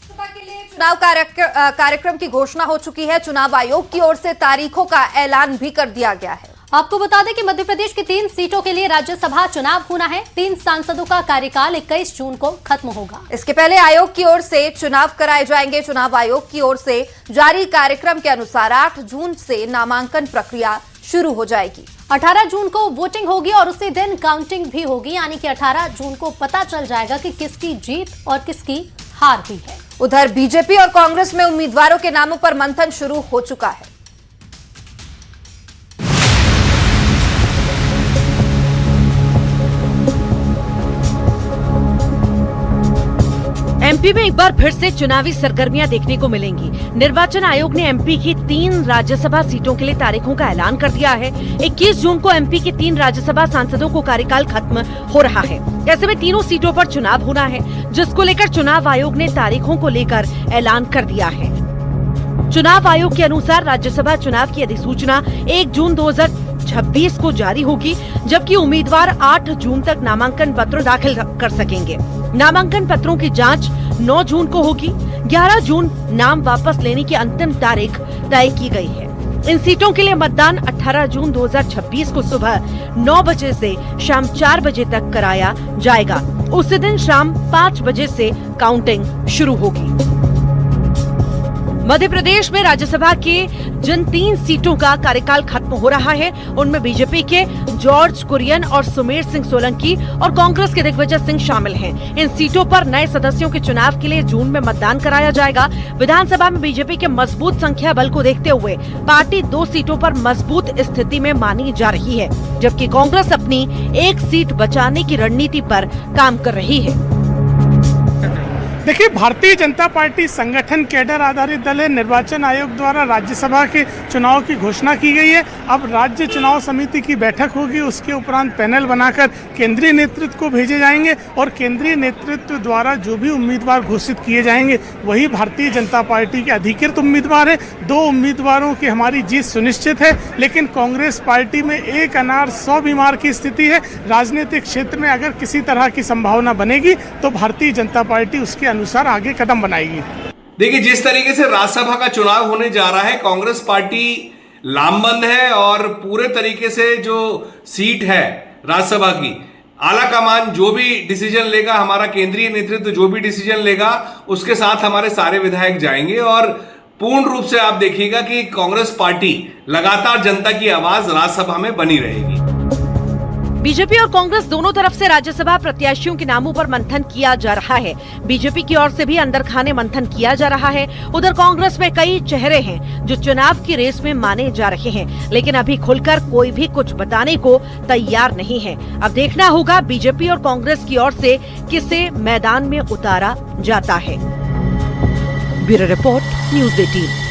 चुनाव कार्यक्रम की घोषणा हो चुकी है। चुनाव आयोग की ओर से तारीखों का ऐलान भी कर दिया गया है। आपको बता दें कि मध्य प्रदेश की 3 सीटों के लिए राज्यसभा चुनाव होना है। 3 सांसदों का कार्यकाल 21 जून को खत्म होगा। इसके पहले आयोग की ओर से चुनाव कराए जाएंगे। चुनाव आयोग की ओर से जारी कार्यक्रम के अनुसार 8 जून से नामांकन प्रक्रिया शुरू हो जाएगी। 18 जून को वोटिंग होगी और उसी दिन काउंटिंग भी होगी, यानी कि 18 जून को पता चल जाएगा कि किसकी जीत और किसकी हार हुई है। उधर बीजेपी और कांग्रेस में उम्मीदवारों के नामों पर मंथन शुरू हो चुका है। एमपी में एक बार फिर से चुनावी सरगर्मियां देखने को मिलेंगी। निर्वाचन आयोग ने एमपी की 3 राज्यसभा सीटों के लिए तारीखों का ऐलान कर दिया है। 21 जून को एमपी के 3 राज्यसभा सांसदों को कार्यकाल खत्म हो रहा है। ऐसे में तीनों सीटों पर चुनाव होना है, जिसको लेकर चुनाव आयोग ने तारीखों को लेकर ऐलान कर दिया है। चुनाव आयोग के अनुसार राज्यसभा चुनाव की अधिसूचना 1 जून 2026 को जारी होगी, जबकि उम्मीदवार 8 जून तक नामांकन पत्र दाखिल कर सकेंगे। नामांकन पत्रों की जांच 9 जून को होगी। 11 जून नाम वापस लेने की अंतिम तारीख तय की गई है। इन सीटों के लिए मतदान 18 जून 2026 को सुबह 9 बजे से शाम 4 बजे तक कराया जाएगा। उसी दिन शाम 5 बजे से काउंटिंग शुरू होगी। मध्य प्रदेश में राज्यसभा के जिन 3 सीटों का कार्यकाल खत्म हो रहा है, उनमें बीजेपी के जॉर्ज कुरियन और सुमेर सिंह सोलंकी और कांग्रेस के दिग्विजय सिंह शामिल हैं। इन सीटों पर नए सदस्यों के चुनाव के लिए जून में मतदान कराया जाएगा। विधानसभा में बीजेपी के मजबूत संख्या बल को देखते हुए पार्टी 2 सीटों पर मजबूत स्थिति में मानी जा रही है, जबकि कांग्रेस अपनी 1 सीट बचाने की रणनीति पर काम कर रही है। देखिए, भारतीय जनता पार्टी संगठन कैडर आधारित दल है। निर्वाचन आयोग द्वारा राज्यसभा के चुनाव की घोषणा की गई है। अब राज्य चुनाव समिति की बैठक होगी, उसके उपरांत पैनल बनाकर केंद्रीय नेतृत्व को भेजे जाएंगे और केंद्रीय नेतृत्व द्वारा जो भी उम्मीदवार घोषित किए जाएंगे वही भारतीय जनता पार्टी के अधिकृत उम्मीदवार है। 2 उम्मीदवारों की हमारी जीत सुनिश्चित है, लेकिन कांग्रेस पार्टी में एक अनार 100 बीमार की स्थिति है। राजनीतिक क्षेत्र में अगर किसी तरह की संभावना बनेगी तो भारतीय जनता पार्टी उसके अनुसार आगे कदम बनाएगी। देखिए, जिस तरीके से राज्यसभा का चुनाव होने जा रहा है, कांग्रेस पार्टी लामबंद है और पूरे तरीके से जो सीट है राज्यसभा की, आला कमान जो भी डिसीजन लेगा, हमारा केंद्रीय नेतृत्व जो भी डिसीजन लेगा, उसके साथ हमारे सारे विधायक जाएंगे और पूर्ण रूप से आप देखिएगा कि कांग्रेस पार्टी लगातार जनता की आवाज राज्यसभा में बनी रहेगी। बीजेपी और कांग्रेस दोनों तरफ से राज्यसभा प्रत्याशियों के नामों पर मंथन किया जा रहा है। बीजेपी की ओर से भी अंदर खाने मंथन किया जा रहा है। उधर कांग्रेस में कई चेहरे हैं जो चुनाव की रेस में माने जा रहे हैं, लेकिन अभी खुलकर कोई भी कुछ बताने को तैयार नहीं है। अब देखना होगा बीजेपी और कांग्रेस की ओर से किसे मैदान में उतारा जाता है। Bureau report, news 18।